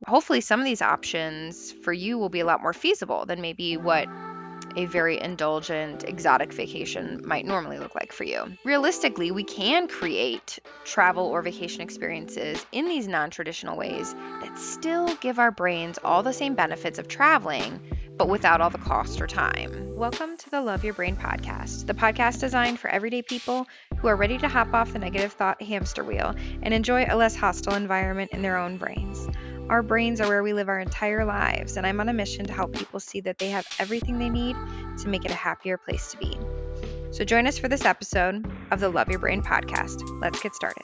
Hopefully, some of these options for you will be a lot more feasible than maybe what a very indulgent, exotic vacation might normally look like for you. Realistically, we can create travel or vacation experiences in these non traditional ways that still give our brains all the same benefits of traveling, but without all the cost or time. Welcome to the Love Your Brain podcast, the podcast designed for everyday people who are ready to hop off the negative thought hamster wheel and enjoy a less hostile environment in their own brains. Our brains are where we live our entire lives, and I'm on a mission to help people see that they have everything they need to make it a happier place to be. So join us for this episode of the Love Your Brain podcast. Let's get started.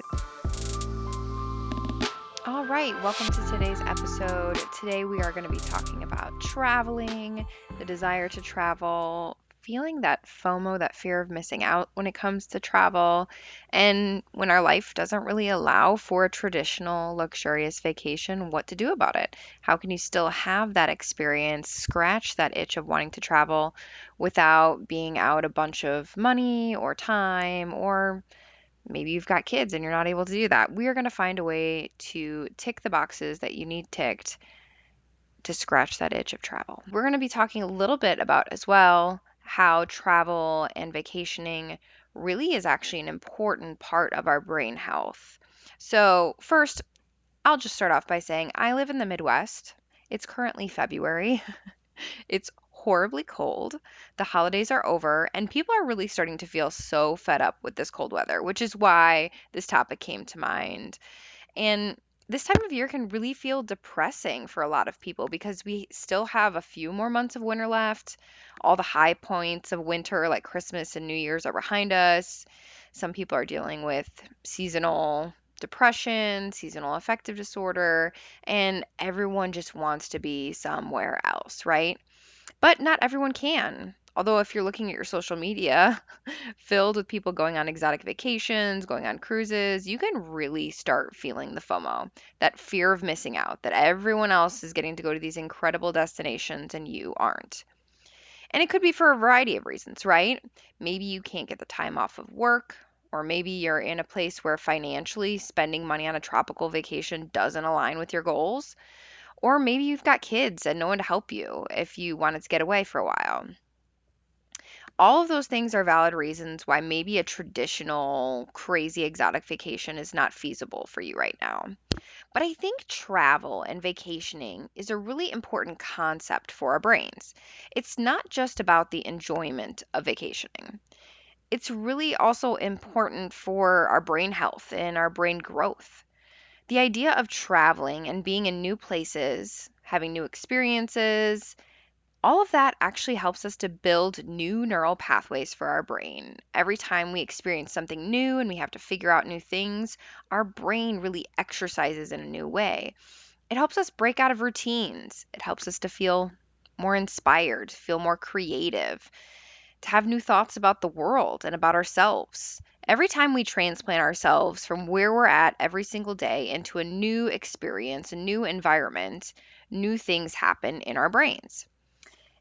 All right, welcome to today's episode. Today we are going to be talking about traveling, the desire to travel, feeling that FOMO, that fear of missing out when it comes to travel, and when our life doesn't really allow for a traditional luxurious vacation, what to do about it? How can you still have that experience, scratch that itch of wanting to travel without being out a bunch of money or time, or maybe you've got kids and you're not able to do that. We are going to find a way to tick the boxes that you need ticked to scratch that itch of travel. We're going to be talking a little bit about as well how travel and vacationing really is actually an important part of our brain health. So, first, I'll just start off by saying I live in the Midwest. It's currently February. It's horribly cold. The holidays are over, and people are really starting to feel so fed up with this cold weather, which is why this topic came to mind. And this time of year can really feel depressing for a lot of people because we still have a few more months of winter left. All the high points of winter, like Christmas and New Year's, are behind us. Some people are dealing with seasonal depression, seasonal affective disorder, and everyone just wants to be somewhere else, right? But not everyone can. Although, if you're looking at your social media filled with people going on exotic vacations, going on cruises, you can really start feeling the FOMO, that fear of missing out, that everyone else is getting to go to these incredible destinations and you aren't. And it could be for a variety of reasons, right? Maybe you can't get the time off of work, or maybe you're in a place where financially spending money on a tropical vacation doesn't align with your goals. Or maybe you've got kids and no one to help you if you wanted to get away for a while. All of those things are valid reasons why maybe a traditional, crazy exotic vacation is not feasible for you right now. But I think travel and vacationing is a really important concept for our brains. It's not just about the enjoyment of vacationing. It's really also important for our brain health and our brain growth. The idea of traveling and being in new places, having new experiences, all of that actually helps us to build new neural pathways for our brain. Every time we experience something new and we have to figure out new things, our brain really exercises in a new way. It helps us break out of routines. It helps us to feel more inspired, feel more creative, to have new thoughts about the world and about ourselves. Every time we transplant ourselves from where we're at every single day into a new experience, a new environment, new things happen in our brains.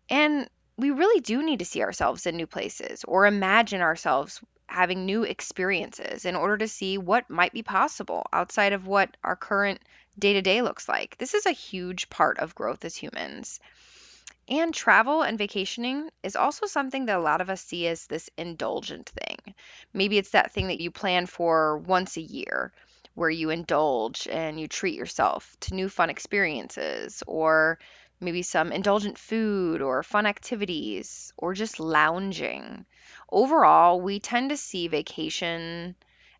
And we really do need to see ourselves in new places or imagine ourselves having new experiences in order to see what might be possible outside of what our current day to day looks like. This is a huge part of growth as humans. And travel and vacationing is also something that a lot of us see as this indulgent thing. Maybe it's that thing that you plan for once a year, where you indulge and you treat yourself to new fun experiences, or maybe some indulgent food, or fun activities, or just lounging. Overall, we tend to see vacation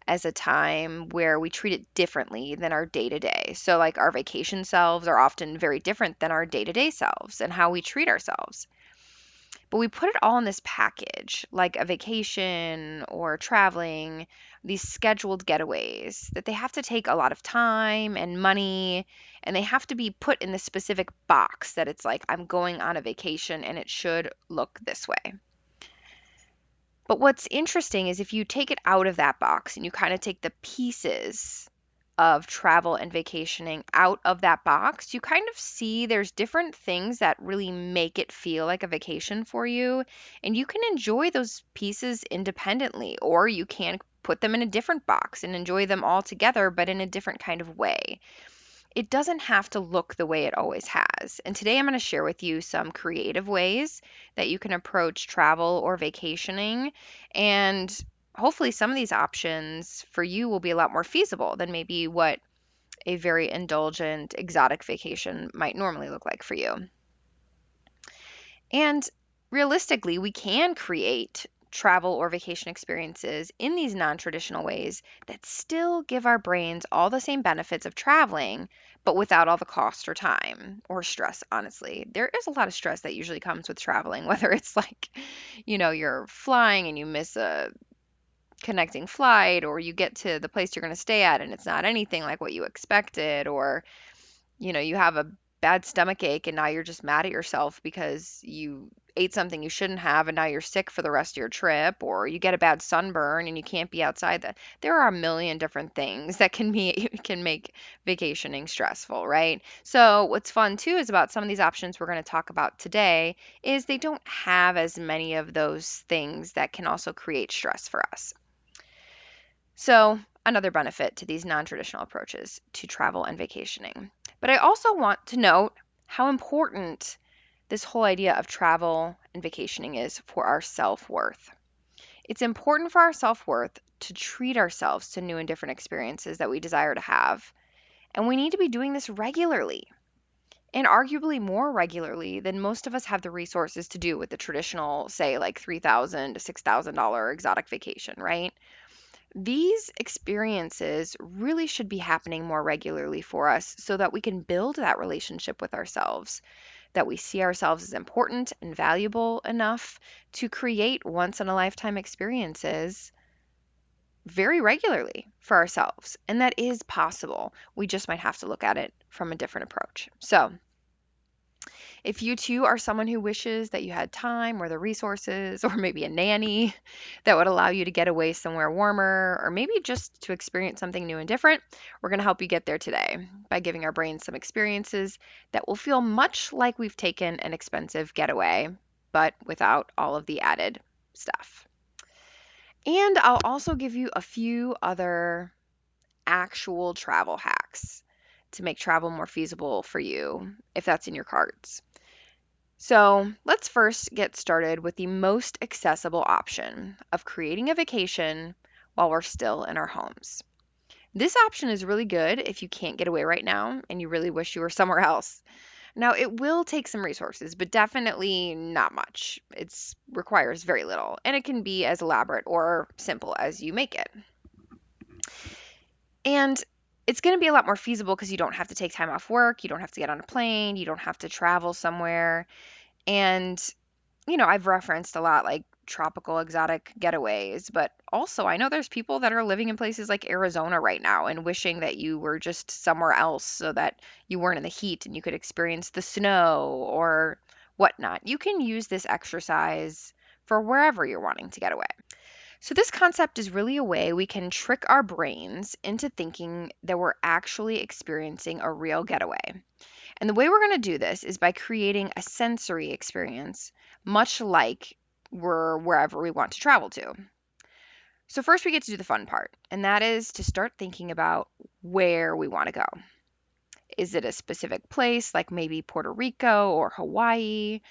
as a time where we treat it differently than our day to day. So, like, our vacation selves are often very different than our day to day selves and how we treat ourselves. But we put it all in this package, like a vacation or traveling, these scheduled getaways, that they have to take a lot of time and money, and they have to be put in this specific box that it's like, I'm going on a vacation and it should look this way. But what's interesting is if you take it out of that box and you kind of take the pieces of travel and vacationing out of that box, you kind of see there's different things that really make it feel like a vacation for you. And you can enjoy those pieces independently, or you can put them in a different box and enjoy them all together, but in a different kind of way. it doesn't have to look the way it always has. And today I'm going to share with you some creative ways that you can approach travel or vacationing. And hopefully, some of these options for you will be a lot more feasible than maybe what a very indulgent, exotic vacation might normally look like for you. And realistically, we can create travel or vacation experiences in these non traditional ways that still give our brains all the same benefits of traveling, but without all the cost or time or stress, honestly. There is a lot of stress that usually comes with traveling, whether it's like, you're flying and you miss a connecting flight, or you get to the place you're going to stay at and it's not anything like what you expected, or you have a bad stomach ache and now you're just mad at yourself because you ate something you shouldn't have and now you're sick for the rest of your trip, or you get a bad sunburn and you can't be outside. There are a million different things that can make vacationing stressful, right? So what's fun too is about some of these options we're going to talk about today is they don't have as many of those things that can also create stress for us. So, another benefit to these non traditional approaches to travel and vacationing. But I also want to note how important this whole idea of travel and vacationing is for our self worth. It's important for our self worth to treat ourselves to new and different experiences that we desire to have. And we need to be doing this regularly, and arguably more regularly than most of us have the resources to do with the traditional, say, like $3,000 to $6,000 exotic vacation, right? These experiences really should be happening more regularly for us so that we can build that relationship with ourselves, that we see ourselves as important and valuable enough to create once in a lifetime experiences very regularly for ourselves. And that is possible. We just might have to look at it from a different approach. So, if you too are someone who wishes that you had time or the resources or maybe a nanny that would allow you to get away somewhere warmer or maybe just to experience something new and different, we're going to help you get there today by giving our brains some experiences that will feel much like we've taken an expensive getaway, but without all of the added stuff. And I'll also give you a few other actual travel hacks to make travel more feasible for you if that's in your cards. So let's first get started with the most accessible option of creating a vacation while we're still in our homes. This option is really good if you can't get away right now and you really wish you were somewhere else. Now, it will take some resources, but definitely not much. It requires very little, and it can be as elaborate or simple as you make it. And it's going to be a lot more feasible because you don't have to take time off work, you don't have to get on a plane, you don't have to travel somewhere. And I've referenced a lot like tropical exotic getaways, but also I know there's people that are living in places like Arizona right now and wishing that you were just somewhere else so that you weren't in the heat and you could experience the snow or whatnot. You can use this exercise for wherever you're wanting to get away. So, this concept is really a way we can trick our brains into thinking that we're actually experiencing a real getaway. And the way we're going to do this is by creating a sensory experience, much like we're wherever we want to travel to. So, first, we get to do the fun part, and that is to start thinking about where we want to go. Is it a specific place, like maybe Puerto Rico or Hawaii?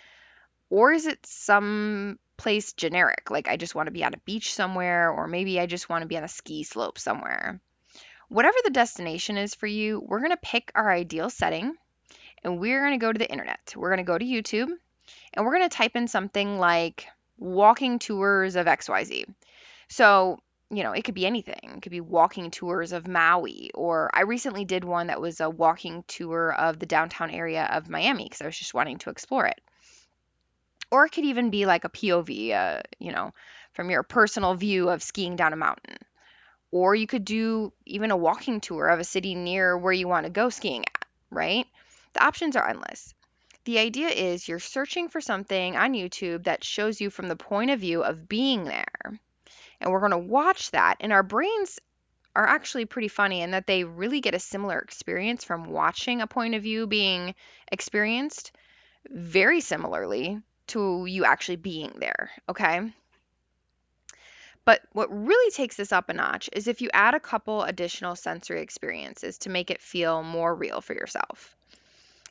Or is it some place generic, like I just want to be on a beach somewhere, or maybe I just want to be on a ski slope somewhere? Whatever the destination is for you, we're going to pick our ideal setting and we're going to go to the internet. We're going to go to YouTube and we're going to type in something like walking tours of XYZ. So, it could be anything. It could be walking tours of Maui, or I recently did one that was a walking tour of the downtown area of Miami because I was just wanting to explore it. Or it could even be like a POV, from your personal view of skiing down a mountain. Or you could do even a walking tour of a city near where you want to go skiing at, right? The options are endless. The idea is you're searching for something on YouTube that shows you from the point of view of being there. And we're going to watch that. And our brains are actually pretty funny in that they really get a similar experience from watching a point of view being experienced very similarly to you actually being there, okay? But what really takes this up a notch is if you add a couple additional sensory experiences to make it feel more real for yourself.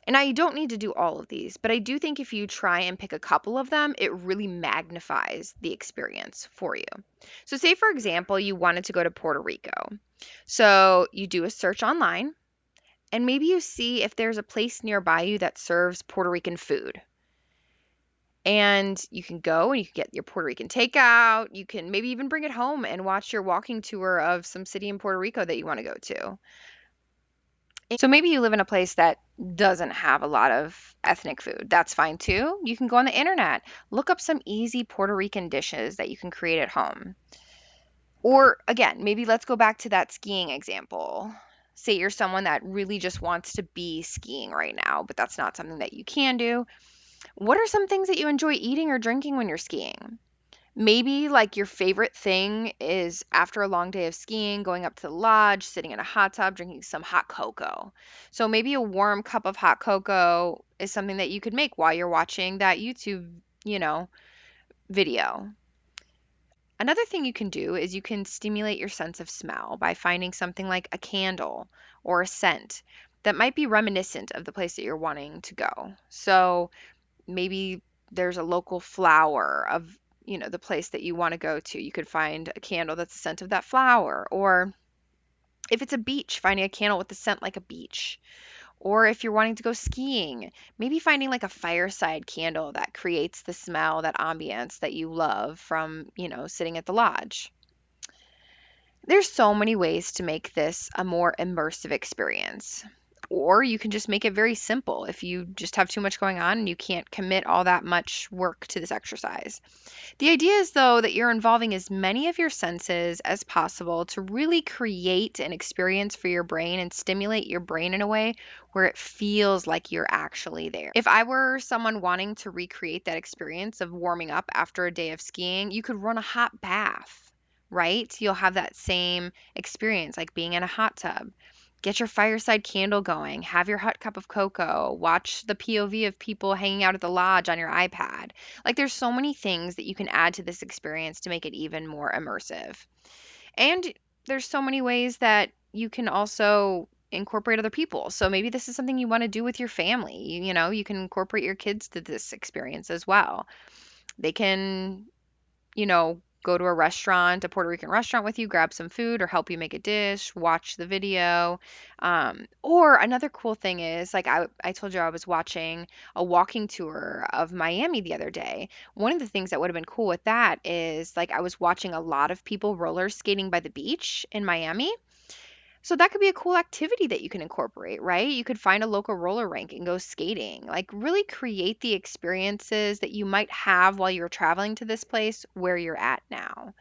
And now you don't need to do all of these, but I do think if you try and pick a couple of them, it really magnifies the experience for you. So, say for example, you wanted to go to Puerto Rico. So, you do a search online and maybe you see if there's a place nearby you that serves Puerto Rican food. And you can go and you can get your Puerto Rican takeout. You can maybe even bring it home and watch your walking tour of some city in Puerto Rico that you want to go to. So maybe you live in a place that doesn't have a lot of ethnic food. That's fine too. You can go on the internet, look up some easy Puerto Rican dishes that you can create at home. Or again, maybe let's go back to that skiing example. Say you're someone that really just wants to be skiing right now, but that's not something that you can do. What are some things that you enjoy eating or drinking when you're skiing? Maybe like your favorite thing is after a long day of skiing, going up to the lodge, sitting in a hot tub, drinking some hot cocoa. So maybe a warm cup of hot cocoa is something that you could make while you're watching that YouTube, you know, video. Another thing you can do is you can stimulate your sense of smell by finding something like a candle or a scent that might be reminiscent of the place that you're wanting to go. So maybe there's a local flower of, the place that you want to go to. You could find a candle that's the scent of that flower. Or if it's a beach, finding a candle with the scent like a beach. Or if you're wanting to go skiing, maybe finding like a fireside candle that creates the smell, that ambience that you love from, sitting at the lodge. There's so many ways to make this a more immersive experience. Or you can just make it very simple if you just have too much going on and you can't commit all that much work to this exercise. The idea is, though, that you're involving as many of your senses as possible to really create an experience for your brain and stimulate your brain in a way where it feels like you're actually there. If I were someone wanting to recreate that experience of warming up after a day of skiing, you could run a hot bath. Right? You'll have that same experience like being in a hot tub. Get your fireside candle going, have your hot cup of cocoa, watch the POV of people hanging out at the lodge on your iPad. Like there's so many things that you can add to this experience to make it even more immersive. And there's so many ways that you can also incorporate other people. So maybe this is something you want to do with your family. You can incorporate your kids to this experience as well. They can go to a restaurant, a Puerto Rican restaurant with you, grab some food or help you make a dish, watch the video. Or another cool thing is, like I told you I was watching a walking tour of Miami the other day. One of the things that would have been cool with that is like I was watching a lot of people roller skating by the beach in Miami. So that could be a cool activity that you can incorporate, right? You could find a local roller rink and go skating. Like really create the experiences that you might have while you're traveling to this place where you're at now.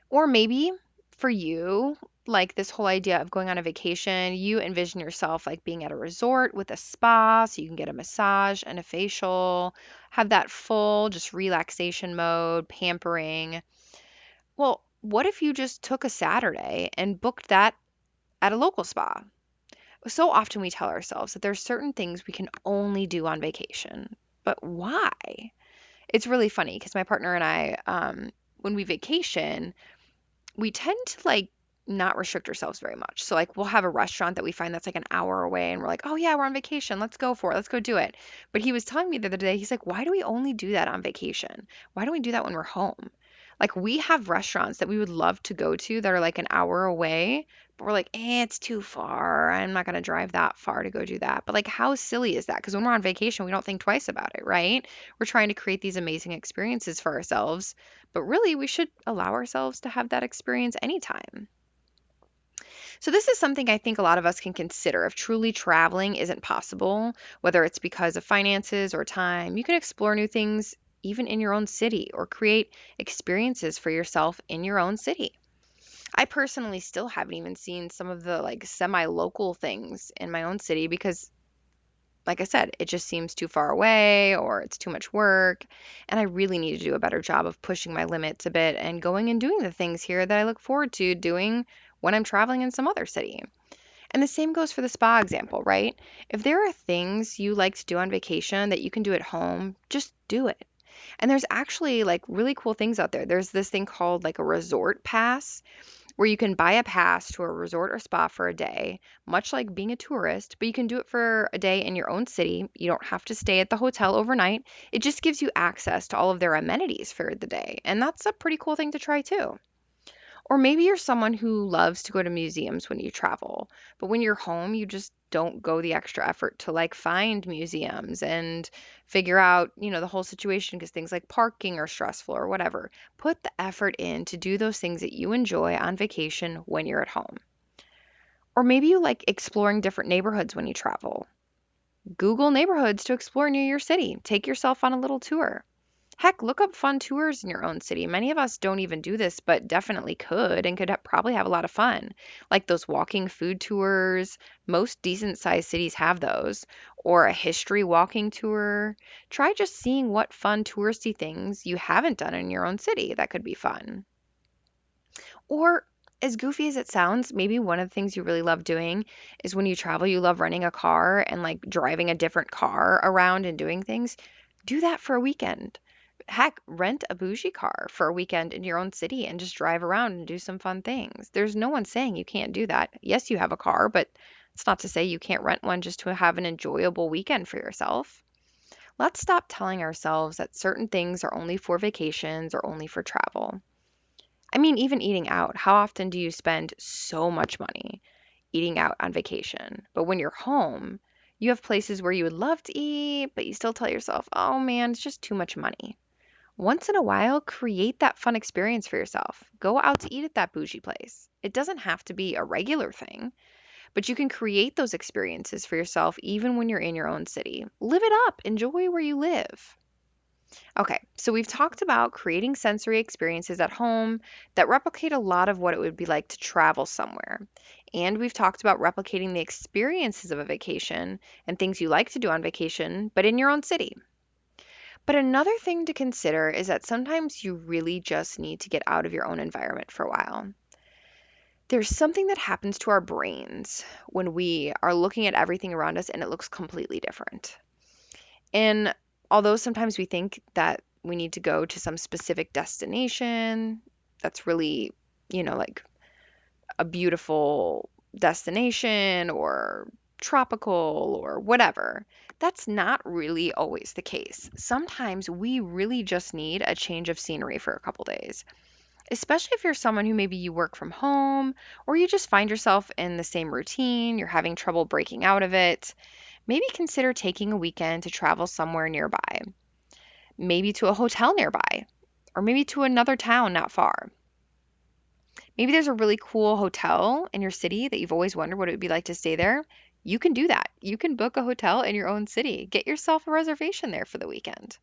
Or maybe for you, like this whole idea of going on a vacation, you envision yourself like being at a resort with a spa so you can get a massage and a facial, have that full just relaxation mode, pampering. Well, what if you just took a Saturday and booked that at a local spa? So often we tell ourselves that there's certain things we can only do on vacation. But why? It's really funny because my partner and I, when we vacation, we tend to like not restrict ourselves very much. So like we'll have a restaurant that we find that's like an hour away and we're like, "Oh yeah, we're on vacation. Let's go for it. Let's go do it." But he was telling me the other day, he's like, "Why do we only do that on vacation? Why don't we do that when we're home?" Like we have restaurants that we would love to go to that are like an hour away, but we're like, it's too far. I'm not going to drive that far to go do that. But like, how silly is that? Because when we're on vacation, we don't think twice about it, right? We're trying to create these amazing experiences for ourselves, but really, we should allow ourselves to have that experience anytime. So, this is something I think a lot of us can consider. If truly traveling isn't possible, whether it's because of finances or time, you can explore new things even in your own city or create experiences for yourself in your own city. I personally still haven't even seen some of the like semi-local things in my own city because like I said, it just seems too far away or it's too much work. And I really need to do a better job of pushing my limits a bit and going and doing the things here that I look forward to doing when I'm traveling in some other city. And the same goes for the spa example, right? If there are things you like to do on vacation that you can do at home, just do it. And there's actually like really cool things out there. There's this thing called like a resort pass where you can buy a pass to a resort or spa for a day, much like being a tourist, but you can do it for a day in your own city. You don't have to stay at the hotel overnight. It just gives you access to all of their amenities for the day. And that's a pretty cool thing to try too. Or maybe you're someone who loves to go to museums when you travel, but when you're home, you just don't go the extra effort to like find museums and figure out, the whole situation because things like parking are stressful or whatever. Put the effort in to do those things that you enjoy on vacation when you're at home. Or maybe you like exploring different neighborhoods when you travel. Google neighborhoods to explore near your city. Take yourself on a little tour. Heck, look up fun tours in your own city. Many of us don't even do this, but definitely could and could probably have a lot of fun. Like those walking food tours. Most decent sized cities have those. Or a history walking tour. Try just seeing what fun touristy things you haven't done in your own city that could be fun. Or as goofy as it sounds, maybe one of the things you really love doing is when you travel, you love renting a car and like driving a different car around and doing things. Do that for a weekend. Heck, rent a bougie car for a weekend in your own city and just drive around and do some fun things. There's no one saying you can't do that. Yes, you have a car, but it's not to say you can't rent one just to have an enjoyable weekend for yourself. Let's stop telling ourselves that certain things are only for vacations or only for travel. I mean, even eating out, how often do you spend so much money eating out on vacation? But when you're home, you have places where you would love to eat, but you still tell yourself, oh man, it's just too much money. Once in a while, create that fun experience for yourself. Go out to eat at that bougie place. It doesn't have to be a regular thing, but you can create those experiences for yourself even when you're in your own city. Live it up, enjoy where you live. Okay, so we've talked about creating sensory experiences at home that replicate a lot of what it would be like to travel somewhere. And we've talked about replicating the experiences of a vacation and things you like to do on vacation, but in your own city. But another thing to consider is that sometimes you really just need to get out of your own environment for a while. There's something that happens to our brains when we are looking at everything around us and it looks completely different. And although sometimes we think that we need to go to some specific destination that's really, like a beautiful destination or tropical or whatever, that's not really always the case. Sometimes we really just need a change of scenery for a couple days, especially if you're someone who maybe you work from home or you just find yourself in the same routine, you're having trouble breaking out of it. Maybe consider taking a weekend to travel somewhere nearby, maybe to a hotel nearby, or maybe to another town not far. Maybe there's a really cool hotel in your city that you've always wondered what it would be like to stay there. You can do that. You can book a hotel in your own city. Get yourself a reservation there for the weekend.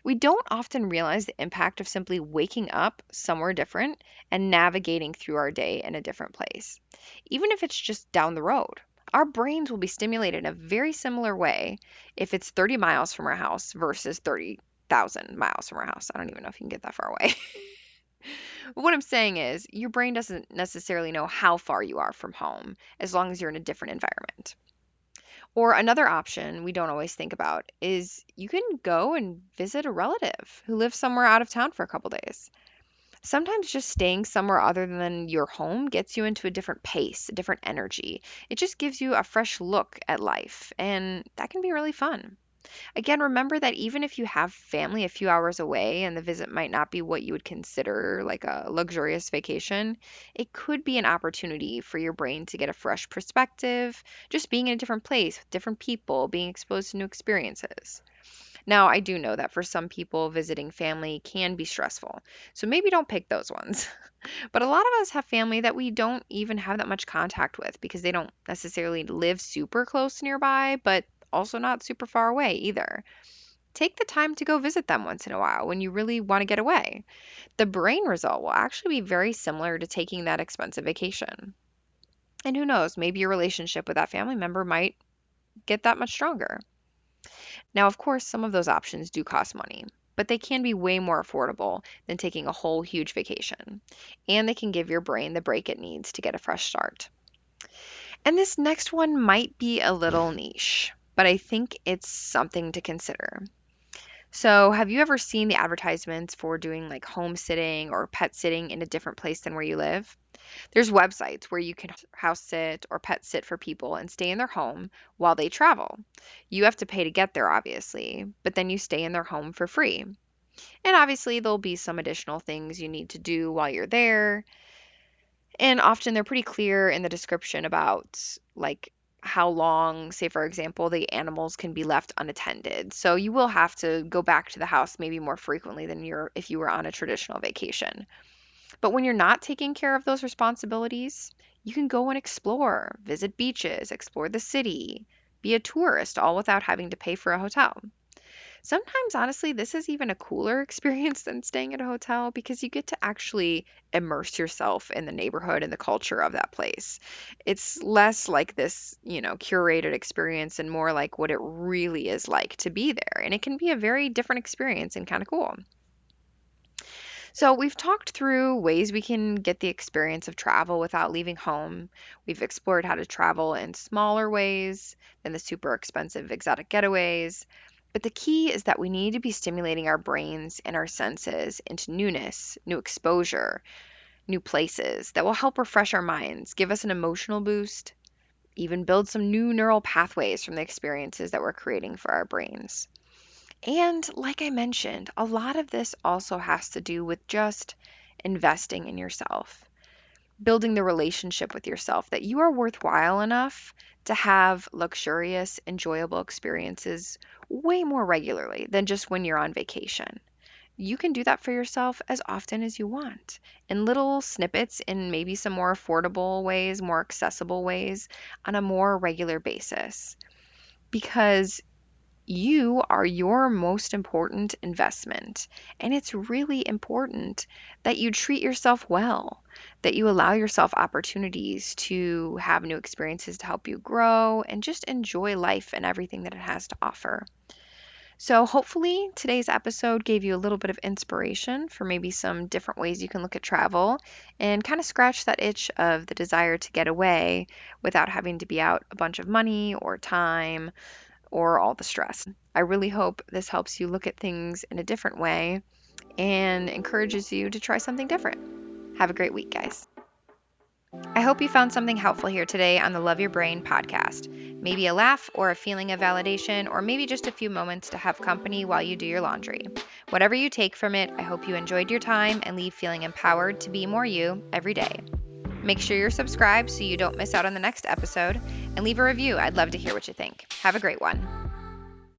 We don't often realize the impact of simply waking up somewhere different and navigating through our day in a different place, even if it's just down the road. Our brains will be stimulated in a very similar way if it's 30 miles from our house versus 30,000 miles from our house. I don't even know if you can get that far away. What I'm saying is, your brain doesn't necessarily know how far you are from home as long as you're in a different environment. Or another option we don't always think about is you can go and visit a relative who lives somewhere out of town for a couple days. Sometimes just staying somewhere other than your home gets you into a different pace, a different energy. It just gives you a fresh look at life, and that can be really fun. Again, remember that even if you have family a few hours away and the visit might not be what you would consider like a luxurious vacation, it could be an opportunity for your brain to get a fresh perspective, just being in a different place with different people, being exposed to new experiences. Now, I do know that for some people, visiting family can be stressful, so maybe don't pick those ones. But a lot of us have family that we don't even have that much contact with because they don't necessarily live super close nearby, but also not super far away either. Take the time to go visit them once in a while when you really want to get away. The brain result will actually be very similar to taking that expensive vacation. And who knows, maybe your relationship with that family member might get that much stronger. Now, of course, some of those options do cost money, but they can be way more affordable than taking a whole huge vacation. And they can give your brain the break it needs to get a fresh start. And this next one might be a little niche, but I think it's something to consider. So, have you ever seen the advertisements for doing like home sitting or pet sitting in a different place than where you live? There's websites where you can house sit or pet sit for people and stay in their home while they travel. You have to pay to get there, obviously, but then you stay in their home for free. And obviously, there'll be some additional things you need to do while you're there. And often they're pretty clear in the description about like how long, say for example, the animals can be left unattended. So you will have to go back to the house maybe more frequently than if you were on a traditional vacation. But when you're not taking care of those responsibilities, you can go and explore, visit beaches, explore the city, be a tourist, all without having to pay for a hotel. Sometimes, honestly, this is even a cooler experience than staying at a hotel because you get to actually immerse yourself in the neighborhood and the culture of that place. It's less like this, curated experience and more like what it really is like to be there. And it can be a very different experience and kind of cool. So, we've talked through ways we can get the experience of travel without leaving home. We've explored how to travel in smaller ways than the super expensive exotic getaways. But the key is that we need to be stimulating our brains and our senses into newness, new exposure, new places that will help refresh our minds, give us an emotional boost, even build some new neural pathways from the experiences that we're creating for our brains. And like I mentioned, a lot of this also has to do with just investing in yourself, building the relationship with yourself that you are worthwhile enough to have luxurious, enjoyable experiences way more regularly than just when you're on vacation. You can do that for yourself as often as you want in little snippets in maybe some more affordable ways, more accessible ways on a more regular basis. Because you are your most important investment. And it's really important that you treat yourself well, that you allow yourself opportunities to have new experiences to help you grow and just enjoy life and everything that it has to offer. So, hopefully, today's episode gave you a little bit of inspiration for maybe some different ways you can look at travel and kind of scratch that itch of the desire to get away without having to be out a bunch of money or time or all the stress. I really hope this helps you look at things in a different way and encourages you to try something different. Have a great week, guys. I hope you found something helpful here today on the Love Your Brain podcast. Maybe a laugh or a feeling of validation, or maybe just a few moments to have company while you do your laundry. Whatever you take from it, I hope you enjoyed your time and leave feeling empowered to be more you every day. Make sure you're subscribed so you don't miss out on the next episode, and leave a review. I'd love to hear what you think. Have a great one.